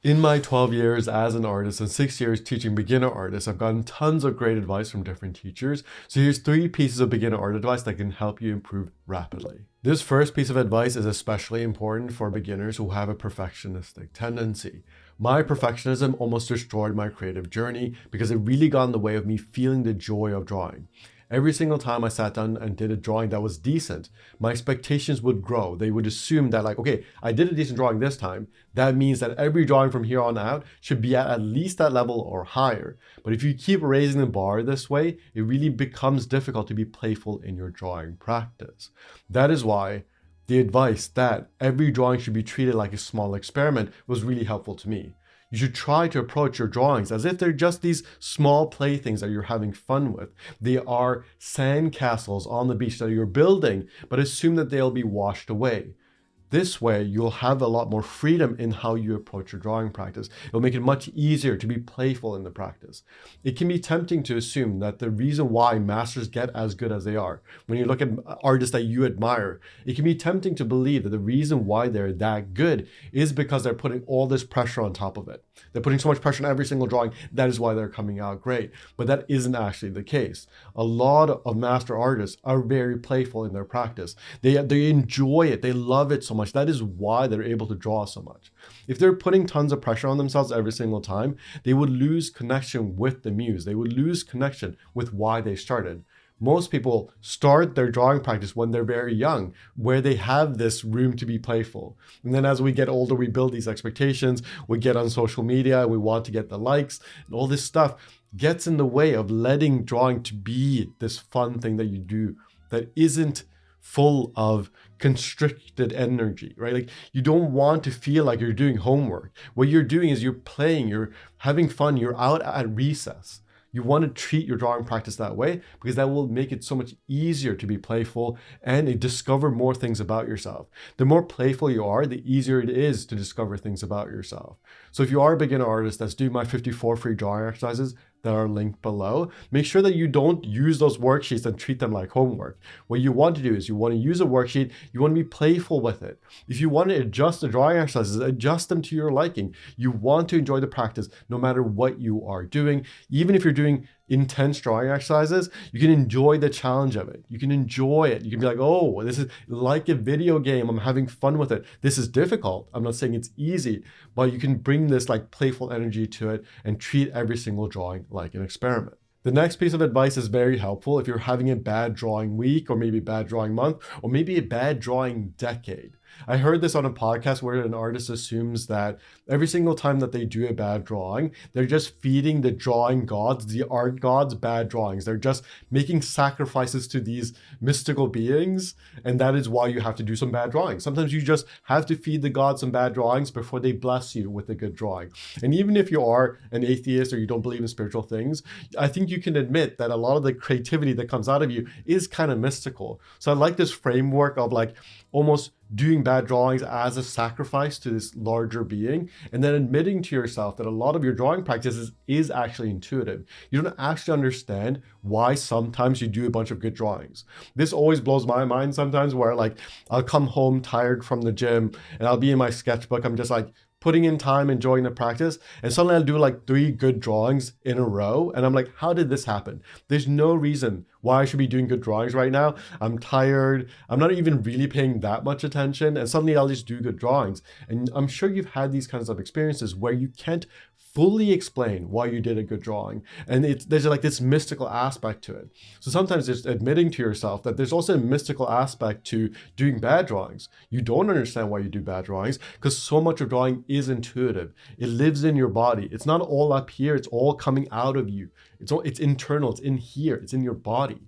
In my 12 years as an artist and 6 years teaching beginner artists, I've gotten tons of great advice from different teachers. So here's 3 pieces of beginner art advice that can help you improve rapidly. This first piece of advice is especially important for beginners who have a perfectionistic tendency. My perfectionism almost destroyed my creative journey because it really got in the way of me feeling the joy of drawing. Every single time I sat down and did a drawing that was decent, my expectations would grow. They would assume that like, okay, I did a decent drawing this time. That means that every drawing from here on out should be at least that level or higher. But if you keep raising the bar this way, it really becomes difficult to be playful in your drawing practice. That is why the advice that every drawing should be treated like a small experiment was really helpful to me. You should try to approach your drawings as if they're just these small playthings that you're having fun with. They are sandcastles on the beach that you're building, but assume that they'll be washed away. This way, you'll have a lot more freedom in how you approach your drawing practice. It'll make it much easier to be playful in the practice. It can be tempting to assume that the reason why masters get as good as they are, when you look at artists that you admire, it can be tempting to believe that the reason why they're that good is because they're putting all this pressure on top of it. They're putting so much pressure on every single drawing. That is why they're coming out great. But that isn't actually the case. A lot of master artists are very playful in their practice. They enjoy it. They love it so much. That is why they're able to draw so much. If they're putting tons of pressure on themselves every single time, they would lose connection with the muse. They would lose connection with why they started. Most people start their drawing practice when they're very young, where they have this room to be playful. And then as we get older, we build these expectations. We get on social media, we want to get the likes, and all this stuff gets in the way of letting drawing to be this fun thing that you do that isn't full of constricted energy, right? Like you don't want to feel like you're doing homework. What you're doing is you're playing, you're having fun, you're out at recess. You want to treat your drawing practice that way because that will make it so much easier to be playful and discover more things about yourself. The more playful you are, the easier it is to discover things about yourself. So if you are a beginner artist that's doing my 54 free drawing exercises that are linked below, make sure that you don't use those worksheets and treat them like homework. What you want to do is you want to use a worksheet, you want to be playful with it. If you want to adjust the drawing exercises, adjust them to your liking. You want to enjoy the practice no matter what you are doing. Even if you're doing intense drawing exercises, you can enjoy the challenge of it. You can enjoy it. You can be like, oh, this is like a video game. I'm having fun with it. This is difficult. I'm not saying it's easy, but you can bring this like playful energy to it and treat every single drawing like an experiment. The next piece of advice is very helpful if you're having a bad drawing week or maybe a bad drawing month or maybe a bad drawing decade. I heard this on a podcast where an artist assumes that every single time that they do a bad drawing, they're just feeding the drawing gods, the art gods, bad drawings. They're just making sacrifices to these mystical beings, and that is why you have to do some bad drawings. Sometimes you just have to feed the gods some bad drawings before they bless you with a good drawing. And even if you are an atheist or you don't believe in spiritual things, I think you can admit that a lot of the creativity that comes out of you is kind of mystical. So I like this framework of like almost doing bad drawings as a sacrifice to this larger being, and then admitting to yourself that a lot of your drawing practices is actually intuitive. You don't actually understand why sometimes you do a bunch of good drawings. This always blows my mind sometimes where like I'll come home tired from the gym and I'll be in my sketchbook. I'm just like putting in time, enjoying the practice, and suddenly I'll do like 3 good drawings in a row. And I'm like, how did this happen? There's no reason why I should be doing good drawings right now. I'm tired. I'm not even really paying that much attention. And suddenly I'll just do good drawings. And I'm sure you've had these kinds of experiences where you can't fully explain why you did a good drawing. And there's like this mystical aspect to it. So sometimes just admitting to yourself that there's also a mystical aspect to doing bad drawings. You don't understand why you do bad drawings because so much of drawing is intuitive. It lives in your body. It's not all up here. It's all coming out of you. It's internal. It's in here. It's in your body.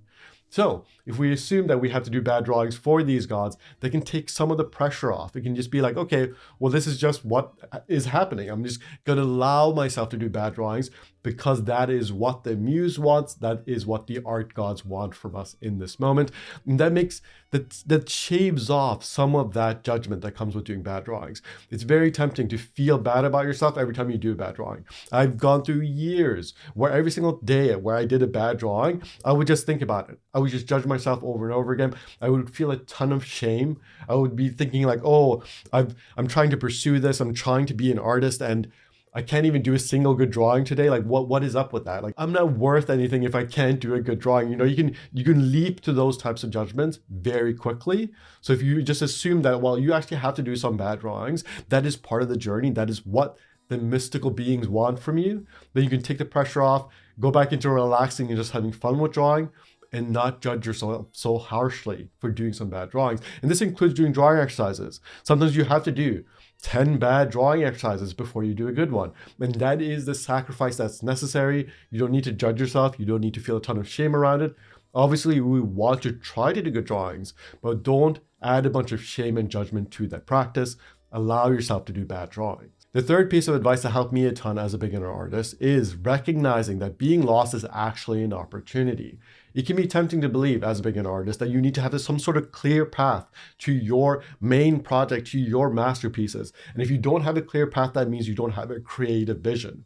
So if we assume that we have to do bad drawings for these gods, they can take some of the pressure off. It can just be like, okay, well, this is just what is happening. I'm just going to allow myself to do bad drawings because that is what the muse wants. That is what the art gods want from us in this moment. And that shaves off some of that judgment that comes with doing bad drawings. It's very tempting to feel bad about yourself every time you do a bad drawing. I've gone through years where every single day where I did a bad drawing, I would just think about it. I would just judge myself over and over again. I would feel a ton of shame. I would be thinking like, oh, I'm trying to pursue this. I'm trying to be an artist and I can't even do a single good drawing today. Like what is up with that? Like I'm not worth anything if I can't do a good drawing. You know, you can leap to those types of judgments very quickly. So if you just assume that, well, you actually have to do some bad drawings, that is part of the journey. That is what the mystical beings want from you. Then you can take the pressure off, go back into relaxing and just having fun with drawing, and not judge yourself so harshly for doing some bad drawings. And this includes doing drawing exercises. Sometimes you have to do 10 bad drawing exercises before you do a good one. And that is the sacrifice that's necessary. You don't need to judge yourself. You don't need to feel a ton of shame around it. Obviously, we want to try to do good drawings, but don't add a bunch of shame and judgment to that practice. Allow yourself to do bad drawings. The third piece of advice that helped me a ton as a beginner artist is recognizing that being lost is actually an opportunity. It can be tempting to believe as a beginner artist that you need to have some sort of clear path to your main project, to your masterpieces. And if you don't have a clear path, that means you don't have a creative vision.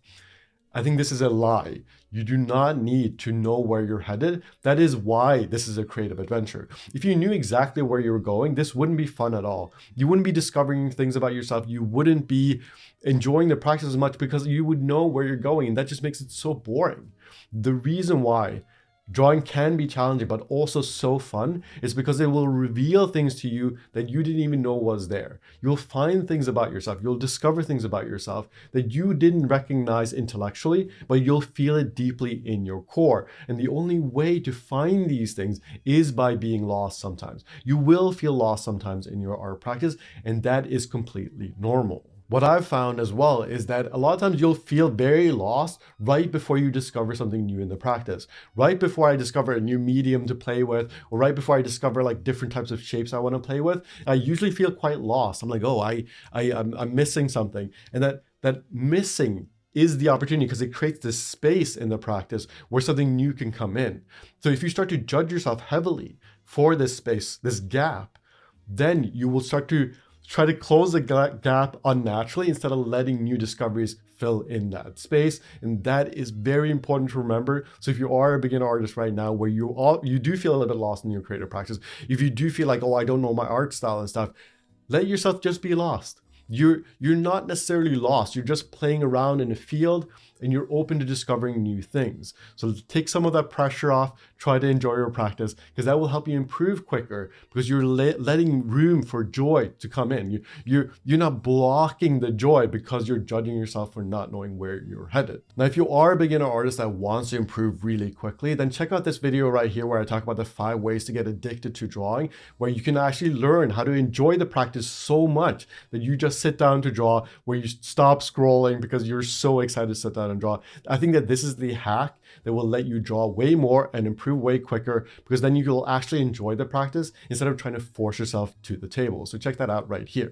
I think this is a lie. You do not need to know where you're headed. That is why this is a creative adventure. If you knew exactly where you were going, this wouldn't be fun at all. You wouldn't be discovering things about yourself. You wouldn't be enjoying the practice as much because you would know where you're going, and that just makes it so boring. The reason why drawing can be challenging, but also so fun, is because it will reveal things to you that you didn't even know was there. You'll find things about yourself. You'll discover things about yourself that you didn't recognize intellectually, but you'll feel it deeply in your core. And the only way to find these things is by being lost sometimes. You will feel lost sometimes in your art practice, and that is completely normal. What I've found as well is that a lot of times you'll feel very lost right before you discover something new in the practice. Right before I discover a new medium to play with, or right before I discover like different types of shapes I want to play with, I usually feel quite lost. I'm like, oh, I'm missing something. And that missing is the opportunity because it creates this space in the practice where something new can come in. So if you start to judge yourself heavily for this space, this gap, then you will start to try to close the gap unnaturally instead of letting new discoveries fill in that space. And that is very important to remember. So if you are a beginner artist right now where you do feel a little bit lost in your creative practice, if you do feel like, oh, I don't know my art style and stuff, let yourself just be lost. You're not necessarily lost. You're just playing around in a field and you're open to discovering new things. So take some of that pressure off, try to enjoy your practice because that will help you improve quicker because you're letting room for joy to come in. You're not blocking the joy because you're judging yourself for not knowing where you're headed. Now, if you are a beginner artist that wants to improve really quickly, then check out this video right here where I talk about the 5 ways to get addicted to drawing, where you can actually learn how to enjoy the practice so much that you just sit down to draw, where you stop scrolling because you're so excited to sit down and draw. I think that this is the hack that will let you draw way more and improve way quicker because then you will actually enjoy the practice instead of trying to force yourself to the table. So check that out right here.